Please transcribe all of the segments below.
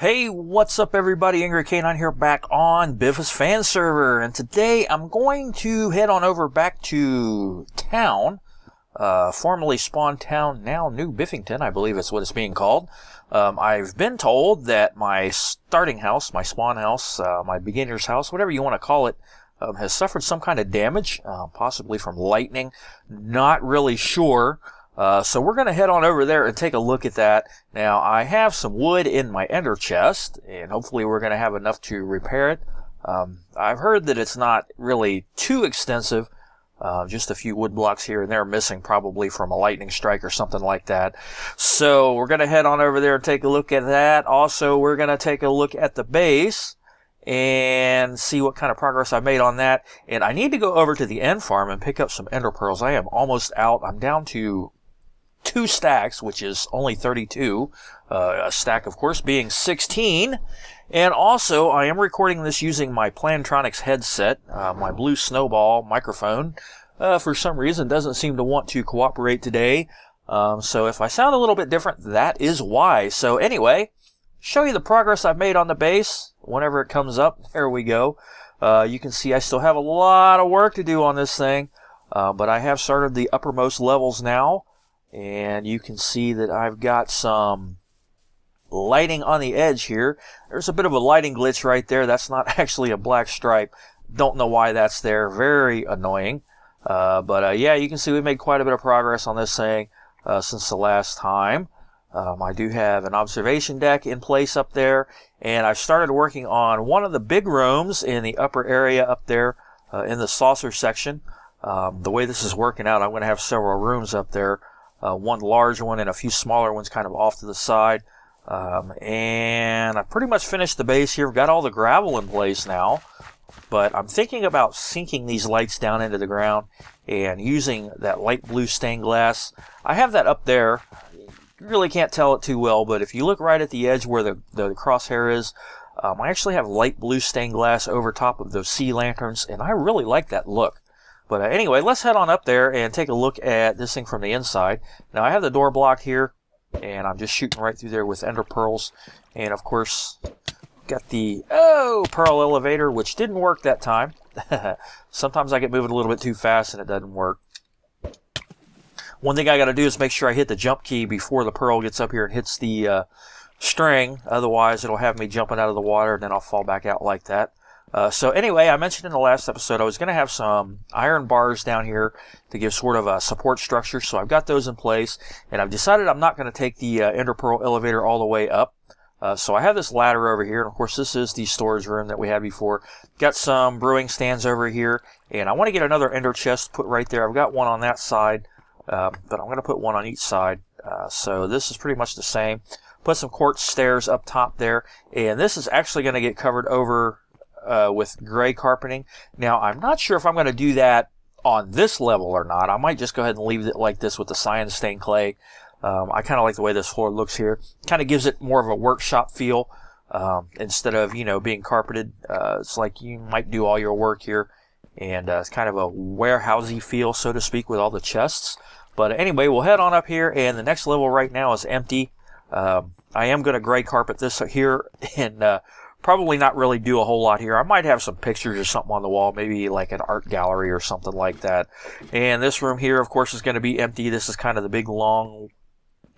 Hey, what's up everybody? Angry K9 here back on Biffa's Fan Server, and today I'm going to head on over back to town, formerly Spawn Town, now New Biffington, I believe it's what it's being called. I've been told that my starting house, my spawn house, my beginner's house, whatever you want to call it, has suffered some kind of damage, possibly from lightning. Not really sure. So we're going to head on over there and take a look at that. Now, I have some wood in my ender chest, and hopefully we're going to have enough to repair it. I've heard that it's not really too extensive, just a few wood blocks here and there missing, probably from a lightning strike or something like that. So we're going to head on over there and take a look at that. Also, we're going to take a look at the base and see what kind of progress I made on that. And I need to go over to the end farm and pick up some ender pearls. I am almost out. I'm down to 2 stacks, which is only 32, a stack of course being 16, and also I am recording this using my Plantronics headset. My Blue Snowball microphone for some reason doesn't seem to want to cooperate today, so if I sound a little bit different, that is why. So anyway, show you the progress I've made on the base whenever it comes up. There we go. You can see I still have a lot of work to do on this thing, but I have started the uppermost levels now. And you can see that I've got some lighting on the edge here. There's a bit of a lighting glitch right there. That's not actually a black stripe. Don't know why that's there. Very annoying. But yeah, you can see we made quite a bit of progress on this thing since the last time. I do have an observation deck in place up there. And I've started working on one of the big rooms in the upper area up there in the saucer section. The way this is working out, I'm going to have several rooms up there. One large one and a few smaller ones kind of off to the side. And I've pretty much finished the base here. I've got all the gravel in place now. But I'm thinking about sinking these lights down into the ground and using that light blue stained glass. I have that up there. You really can't tell it too well, but if you look right at the edge where the crosshair is, I actually have light blue stained glass over top of those sea lanterns, and I really like that look. But anyway, let's head on up there and take a look at this thing from the inside. Now, I have the door blocked here, and I'm just shooting right through there with ender pearls. And, of course, got the, pearl elevator, which didn't work that time. Sometimes I get moving a little bit too fast, and it doesn't work. One thing I got to do is make sure I hit the jump key before the pearl gets up here and hits the string. Otherwise, it'll have me jumping out of the water, and then I'll fall back out like that. So anyway, I mentioned in the last episode I was going to have some iron bars down here to give sort of a support structure, so I've got those in place, and I've decided I'm not going to take the ender pearl elevator all the way up. So I have this ladder over here, and of course this is the storage room that we had before. Got some brewing stands over here, and I want to get another ender chest put right there. I've got one on that side, but I'm going to put one on each side. So this is pretty much the same. Put some quartz stairs up top there, and this is actually going to get covered over with gray carpeting. Now, I'm not sure if I'm going to do that on this level or not. I might just go ahead and leave it like this with the cyan stained clay. I kind of like the way this floor looks here. Kind of gives it more of a workshop feel instead of, being carpeted. It's like you might do all your work here, and it's kind of a warehousey feel, so to speak, with all the chests. But anyway, we'll head on up here, and the next level right now is empty. I am going to gray carpet this here, and probably not really do a whole lot here. I might have some pictures or something on the wall, maybe like an art gallery or something like that. And this room here, of course, is going to be empty. This is kind of the big, long,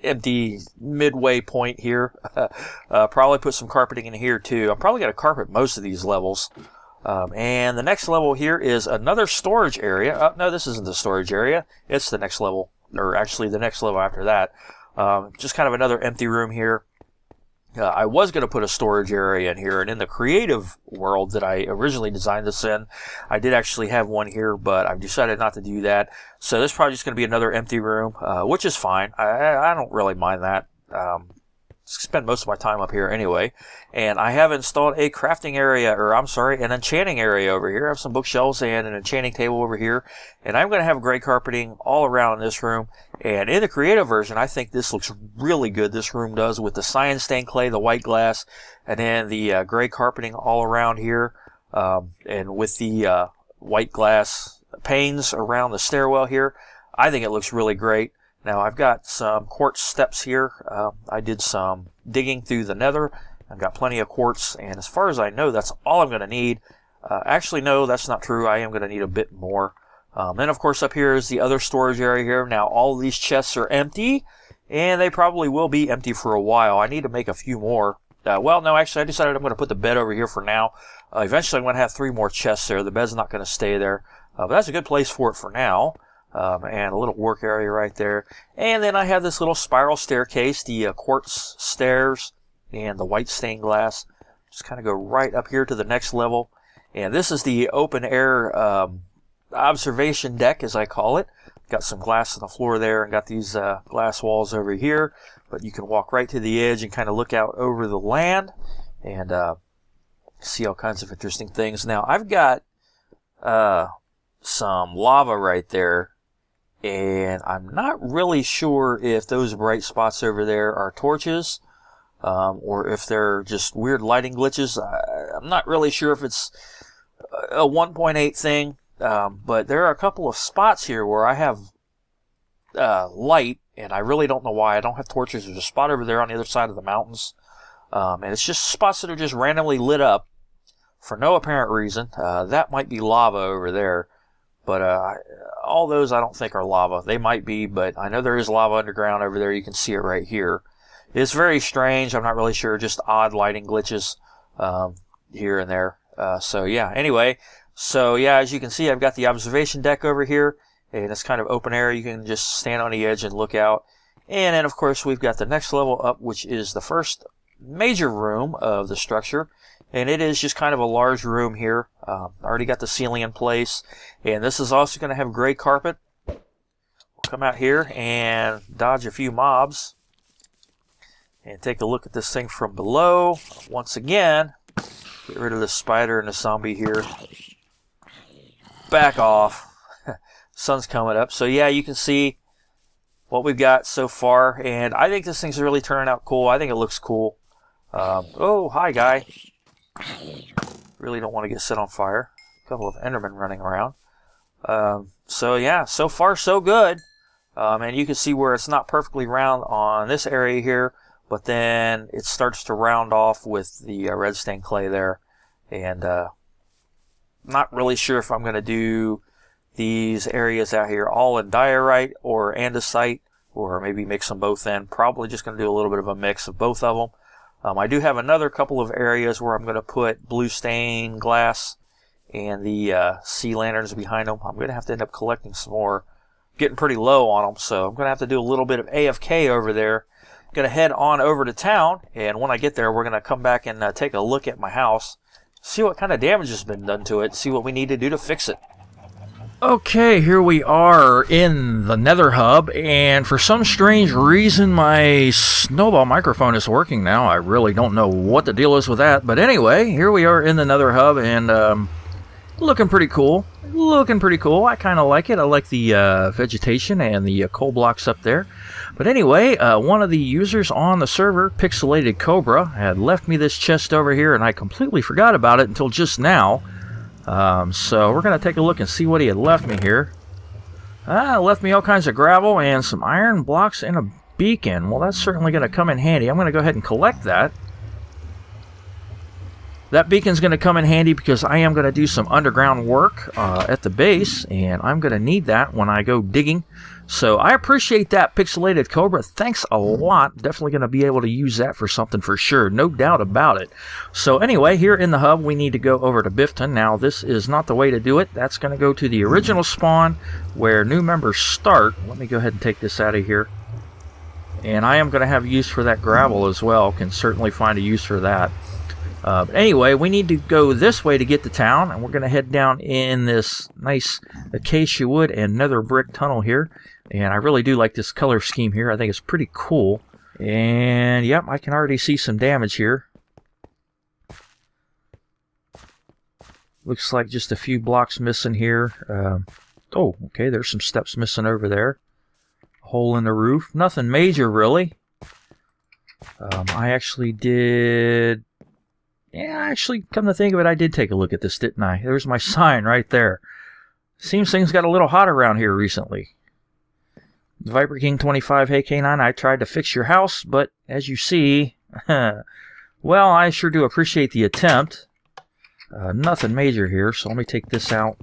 empty midway point here. Probably put some carpeting in here, too. I'm probably going to carpet most of these levels. And the next level here is another storage area. No, this isn't the storage area. It's the next level, or actually the next level after that. Just kind of another empty room here. I was going to put a storage area in here, and in the creative world that I originally designed this in, I did actually have one here, but I've decided not to do that. So this is probably just going to be another empty room, which is fine. I don't really mind that. Spend most of my time up here anyway. And I have installed a crafting area, an enchanting area over here. I have some bookshelves and an enchanting table over here. And I'm going to have gray carpeting all around this room. And in the creative version, I think this looks really good. This room does, with the cyan stained clay, the white glass, and then the gray carpeting all around here. And with the white glass panes around the stairwell here. I think it looks really great. Now I've got some quartz steps here. I did some digging through the nether I've got plenty of quartz, and as far as I know, that's all I'm going to need. Actually, no, that's not true. I am going to need a bit more. Then, of course, up here is the other storage area here. Now, all of these chests are empty, and they probably will be empty for a while. I need to make a few more. Well, no, actually, I decided I'm going to put the bed over here for now. Eventually, I'm going to have 3 more chests there. The bed's not going to stay there. But that's a good place for it for now. And a little work area right there. And then I have this little spiral staircase, the quartz stairs, and the white stained glass. Just kind of go right up here to the next level. And this is the open air observation deck, as I call it. Got some glass on the floor there, and got these glass walls over here. But you can walk right to the edge and kind of look out over the land and see all kinds of interesting things. Now, I've got some lava right there, and I'm not really sure if those bright spots over there are torches or if they're just weird lighting glitches. I'm not really sure if it's a 1.8 thing, but there are a couple of spots here where I have light, and I really don't know why. I don't have torches. There's a spot over there on the other side of the mountains, and it's just spots that are just randomly lit up for no apparent reason. That might be lava over there, but all those I don't think are lava. They might be, but I know there is lava underground over there. You can see it right here. It's very strange. I'm not really sure. Just odd lighting glitches here and there. So yeah, anyway. So yeah, as you can see, I've got the observation deck over here, and it's kind of open air. You can just stand on the edge and look out. And then, of course, we've got the next level up, which is the first major room of the structure. And it is just kind of a large room here. Already got the ceiling in place. And this is also going to have gray carpet. We'll come out here and dodge a few mobs. And take a look at this thing from below. Once again, get rid of the spider and the zombie here. Back off. Sun's coming up. So yeah, you can see what we've got so far. And I think this thing's really turning out cool. I think it looks cool. Oh, hi, guy. Really don't want to get set on fire. A couple of Endermen running around. So yeah, so far so good. And you can see where it's not perfectly round on this area here, but then it starts to round off with the red stained clay there. And not really sure if I'm going to do these areas out here all in diorite or andesite, or maybe mix them both in. Probably just going to do a little bit of a mix of both of them. I do have another couple of areas where I'm going to put blue stained glass and the sea lanterns behind them. I'm going to have to end up collecting some more. Getting pretty low on them, so I'm going to have to do a little bit of AFK over there. I'm going to head on over to town, and when I get there, we're going to come back and take a look at my house, see what kind of damage has been done to it, see what we need to do to fix it. Okay, here we are in the Nether Hub, and for some strange reason my snowball microphone is working now. I really don't know what the deal is with that, but anyway, here we are in the Nether Hub, and looking pretty cool. Looking pretty cool. I kind of like it. I like the vegetation and the coal blocks up there. But anyway, one of the users on the server, Pixelated Cobra, had left me this chest over here, and I completely forgot about it until just now. So we're going to take a look and see what he had left me here. Left me all kinds of gravel and some iron blocks and a beacon. Well, that's certainly going to come in handy. I'm going to go ahead and collect that. That beacon's going to come in handy because I am going to do some underground work at the base, and I'm going to need that when I go digging. So I appreciate that, Pixelated Cobra. Thanks a lot. Definitely going to be able to use that for something for sure. No doubt about it. So anyway, here in the hub, we need to go over to Biffington. Now, this is not the way to do it. That's going to go to the original spawn where new members start. Let me go ahead and take this out of here. And I am going to have use for that gravel as well. Can certainly find a use for that. But anyway, we need to go this way to get to town, and we're going to head down in this nice acacia wood and nether brick tunnel here. And I really do like this color scheme here. I think it's pretty cool. And yep, I can already see some damage here. Looks like just a few blocks missing here. Oh, okay, there's some steps missing over there. A hole in the roof. Nothing major, really. I actually did... Yeah, actually, come to think of it, I did take a look at this, didn't I? There's my sign right there. Seems things got a little hot around here recently. Viper King 25, hey K9, I tried to fix your house, but as you see, Well, I sure do appreciate the attempt. Nothing major here, so let me take this out.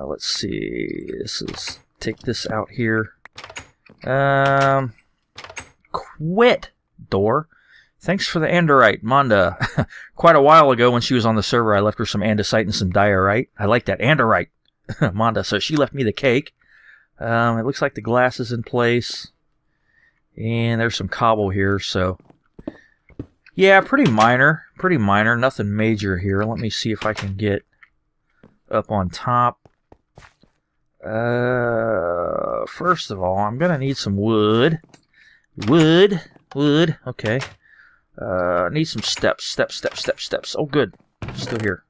Let's see. Take this out here. Quit, door. Thanks for the andesite, Manda. Quite a while ago when she was on the server, I left her some andesite and some diorite. I like that, andesite. Manda, so she left me the cake. It looks like the glass is in place. And there's some cobble here, so... yeah, pretty minor. Pretty minor. Nothing major here. Let me see if I can get up on top. First of all, I'm going to need some wood. Wood. Okay. Need some steps. Oh, good. Still here.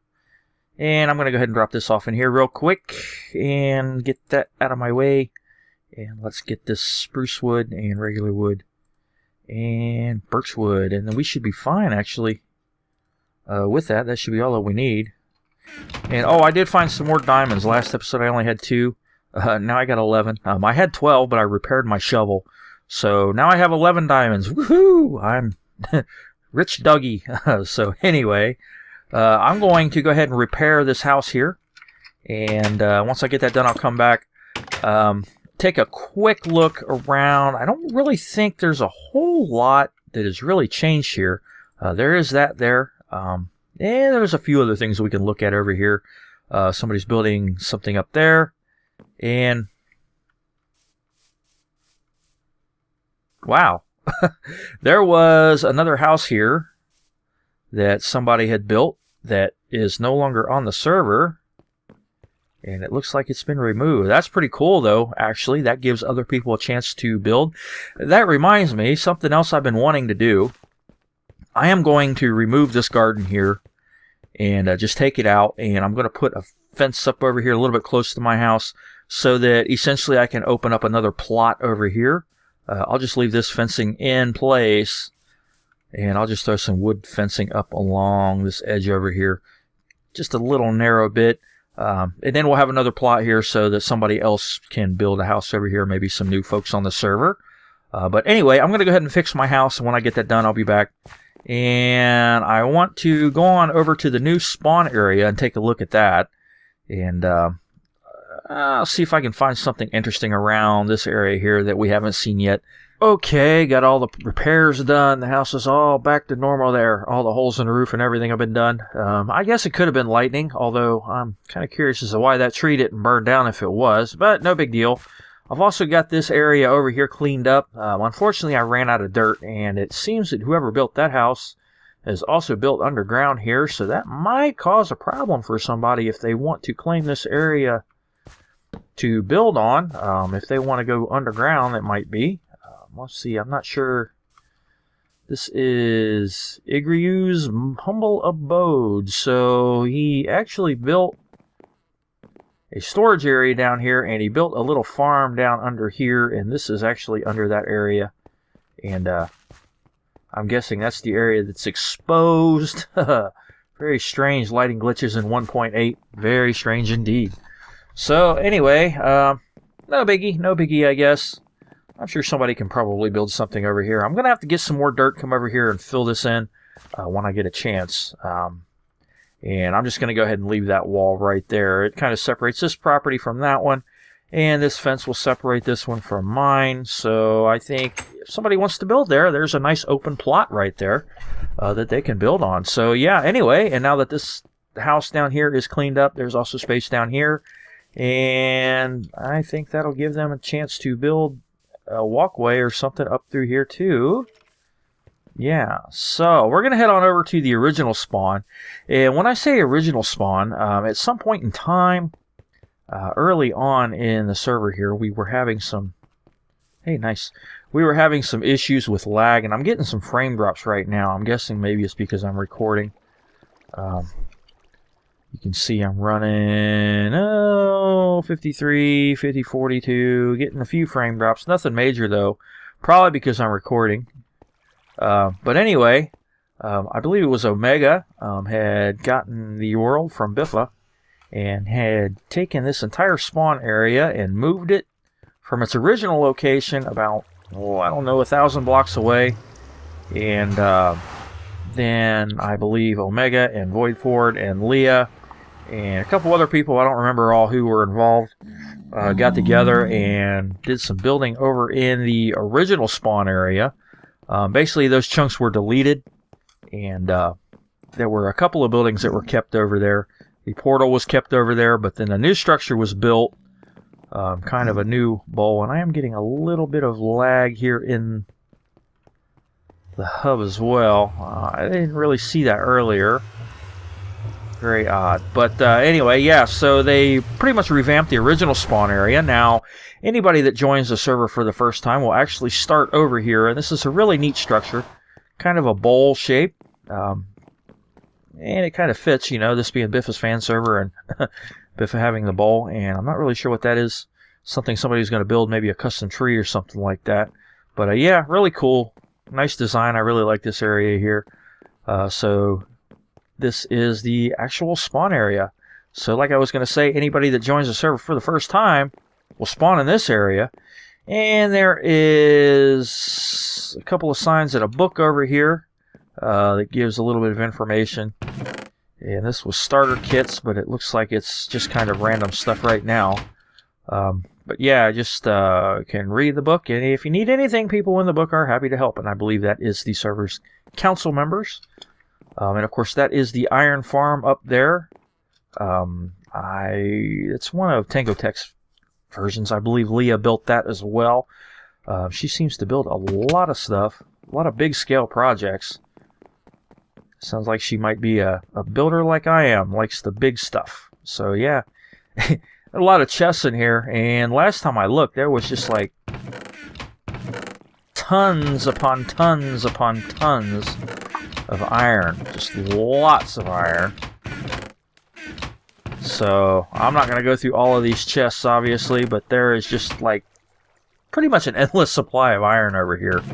And I'm going to go ahead and drop this off in here real quick and get that out of my way. And let's get this spruce wood and regular wood and birch wood. And then we should be fine, actually. With that, that should be all that we need. And, oh, I did find some more diamonds. Last episode, I only had 2. Now I got 11. I had 12, but I repaired my shovel. So now I have 11 diamonds. Woohoo! I'm rich Dougie. So anyway, I'm going to go ahead and repair this house here. And once I get that done, I'll come back. Take a quick look around. I don't really think there's a whole lot that has really changed here. There is that there. And there's a few other things we can look at over here. Somebody's building something up there. And wow. There was another house here that somebody had built that is no longer on the server. And it looks like it's been removed. That's pretty cool, though, actually. That gives other people a chance to build. That reminds me, something else I've been wanting to do. I am going to remove this garden here and just take it out. And I'm going to put a fence up over here a little bit close to my house so that essentially I can open up another plot over here. I'll just leave this fencing in place. And I'll just throw some wood fencing up along this edge over here. Just a little narrow bit. And then we'll have another plot here so that somebody else can build a house over here, maybe some new folks on the server. But anyway, I'm going to go ahead and fix my house, and when I get that done, I'll be back. And I want to go on over to the new spawn area and take a look at that. And I'll see if I can find something interesting around this area here that we haven't seen yet. Okay, got all the repairs done. The house is all back to normal there. All the holes in the roof and everything have been done. I guess it could have been lightning, although I'm kind of curious as to why that tree didn't burn down if it was, but no big deal. I've also got this area over here cleaned up. Unfortunately, I ran out of dirt, and it seems that whoever built that house has also built underground here, so that might cause a problem for somebody if they want to claim this area to build on. If they want to go underground, it might be. Let's see, I'm not sure. This is Igriu's humble abode. So he actually built a storage area down here, and he built a little farm down under here, and this is actually under that area. And I'm guessing that's the area that's exposed. Very strange lighting glitches in 1.8. Very strange indeed. So anyway, no biggie, I guess. I'm sure somebody can probably build something over here. I'm going to have to get some more dirt, come over here and fill this in when I get a chance. And I'm just going to go ahead and leave that wall right there. It kind of separates this property from that one. And this fence will separate this one from mine. So I think if somebody wants to build there, there's a nice open plot right there that they can build on. So yeah, anyway, and now that this house down here is cleaned up, there's also space down here. And I think that'll give them a chance to build a walkway or something up through here too. Yeah, so we're going to head on over to the original spawn. And when I say original spawn, at some point in time, early on in the server here, we were having some... Hey, nice. We were having some issues with lag, and I'm getting some frame drops right now. I'm guessing maybe it's because I'm recording. You can see I'm running 53, 50, 42, getting a few frame drops. Nothing major though, probably because I'm recording. But anyway, I believe it was Omega had gotten the URL from Biffa and had taken this entire spawn area and moved it from its original location about, I don't know, 1,000 blocks away. And then I believe Omega and Voidford and Leah and a couple other people, I don't remember all who were involved, got together and did some building over in the original spawn area. Basically, those chunks were deleted, and there were a couple of buildings that were kept over there. The portal was kept over there, but then a new structure was built, kind of a new bowl, and I am getting a little bit of lag here in the hub as well. I didn't really see that earlier. Very odd. But anyway, yeah, so they pretty much revamped the original spawn area. Now, anybody that joins the server for the first time will actually start over here, and this is a really neat structure. Kind of a bowl shape. And it kind of fits, you know, this being Biffa's Fan Server and Biffa having the bowl. And I'm not really sure what that is. Something somebody's going to build, maybe a custom tree or something like that. But yeah, really cool. Nice design. I really like this area here. So this is the actual spawn area. So like I was going to say, anybody that joins the server for the first time will spawn in this area. And there is a couple of signs and a book over here that gives a little bit of information. And this was starter kits, but it looks like it's just kind of random stuff right now. But yeah, just can read the book. And if you need anything, people in the book are happy to help. And I believe that is the server's council members. And of course, that is the iron farm up there. It's one of Tango Tech's versions. I believe Leah built that as well. She seems to build a lot of stuff, a lot of big scale projects. Sounds like she might be a builder like I am, likes the big stuff. So yeah, a lot of chests in here. And last time I looked, there was just like tons upon tons upon tons of iron, just lots of iron. So I'm not going to go through all of these chests, obviously, but there is just like pretty much an endless supply of iron over here.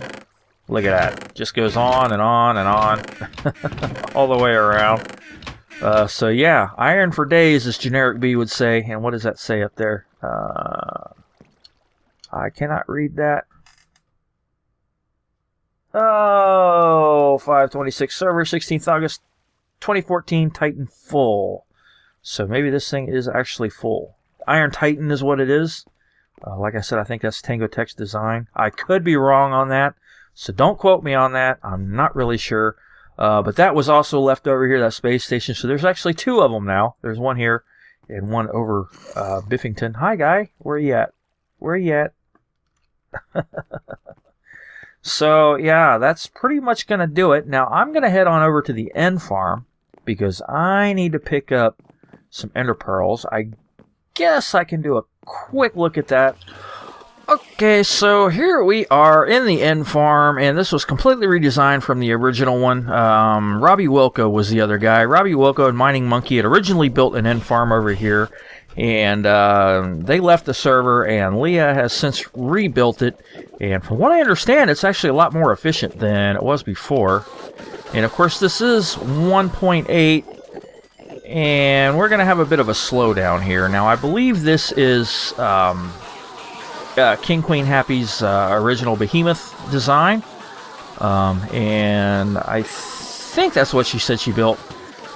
Look at that, just goes on and on and on all the way around. So yeah, iron for days, as Generic B would say. And what does that say up there? I cannot read that. Oh, 526 server, 16th August 2014, Titan full. So maybe this thing is actually full. Iron Titan is what it is. Like I said, I think that's Tango Tech's design. I could be wrong on that, so don't quote me on that. I'm not really sure. But that was also left over here, that space station. So there's actually two of them now. There's one here and one over Biffington. Hi, guy. Where you at? Where you at? So, yeah, that's pretty much going to do it. Now, I'm going to head on over to the end farm because I need to pick up some ender pearls. I guess I can do a quick look at that. Okay, so here we are in the end farm, and this was completely redesigned from the original one. Robbie Wilco was the other guy. Robbie Wilco and Mining Monkey had originally built an end farm over here, and they left the server, and Leah has since rebuilt it. And from what I understand, it's actually a lot more efficient than it was before. And of course, this is 1.8, and we're going to have a bit of a slowdown here. Now, I believe this is King Queen Happy's original Behemoth design. And I think that's what she said she built.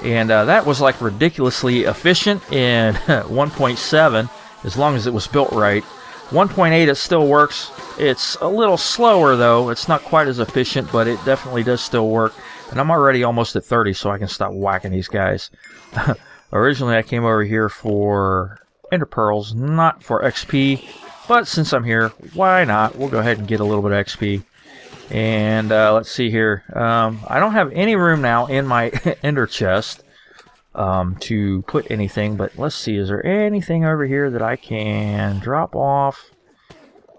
And that was like ridiculously efficient in 1.7, as long as it was built right. 1.8, it still works. It's a little slower, though. It's not quite as efficient, but it definitely does still work. And I'm already almost at 30, so I can stop whacking these guys. Originally, I came over here for ender pearls, not for XP. But since I'm here, why not? We'll go ahead and get a little bit of XP. And let's see here. I don't have any room now in my ender chest to put anything. But let's see. Is there anything over here that I can drop off?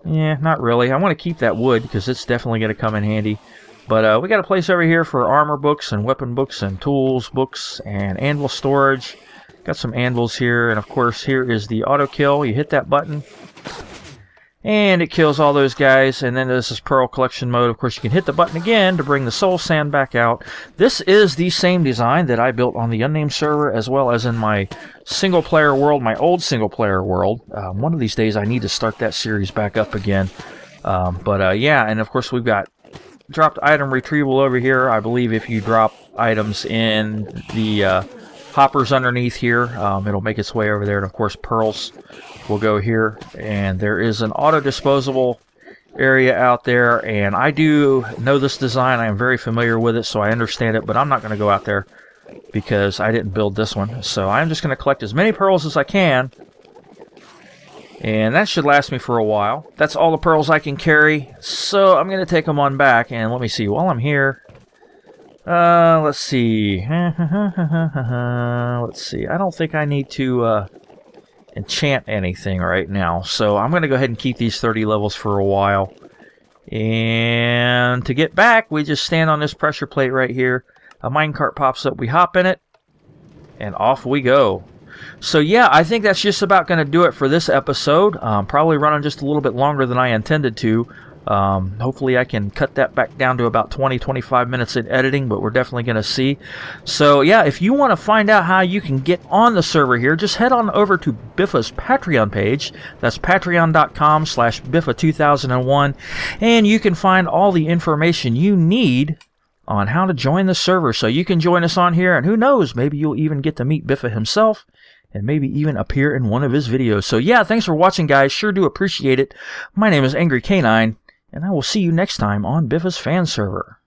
Yeah, not really. I want to keep that wood because it's definitely going to come in handy. But we got a place over here for armor books and weapon books and tools books and anvil storage. Got some anvils here. And of course, here is the auto kill. You hit that button, and it kills all those guys. And then this is Pearl Collection mode. Of course, you can hit the button again to bring the soul sand back out. This is the same design that I built on the Unnamed server, as well as in my single-player world, my old single-player world. One of these days, I need to start that series back up again. Yeah, and of course, we've got dropped item retrieval over here. I believe if you drop items in the hoppers underneath here, it'll make its way over there. And of course, pearls will go here. And there is an auto disposable area out there. And I do know this design. I am very familiar with it, so I understand it. But I'm not going to go out there because I didn't build this one. So I'm just going to collect as many pearls as I can. And that should last me for a while. That's all the pearls I can carry. So I'm going to take them on back. And let me see. While I'm here, let's see. Let's see. I don't think I need to enchant anything right now. So I'm going to go ahead and keep these 30 levels for a while. And to get back, we just stand on this pressure plate right here. A minecart pops up. We hop in it. And off we go. So yeah, I think that's just about going to do it for this episode. Probably running just a little bit longer than I intended to. Hopefully I can cut that back down to about 20-25 minutes in editing, but we're definitely going to see. So yeah, if you want to find out how you can get on the server here, just head on over to Biffa's Patreon page. That's patreon.com/Biffa2001, and you can find all the information you need on how to join the server. So you can join us on here, and who knows, maybe you'll even get to meet Biffa himself, and maybe even appear in one of his videos. So yeah, thanks for watching, guys. Sure do appreciate it. My name is Angry Canine, and I will see you next time on Biffa's Fan Server.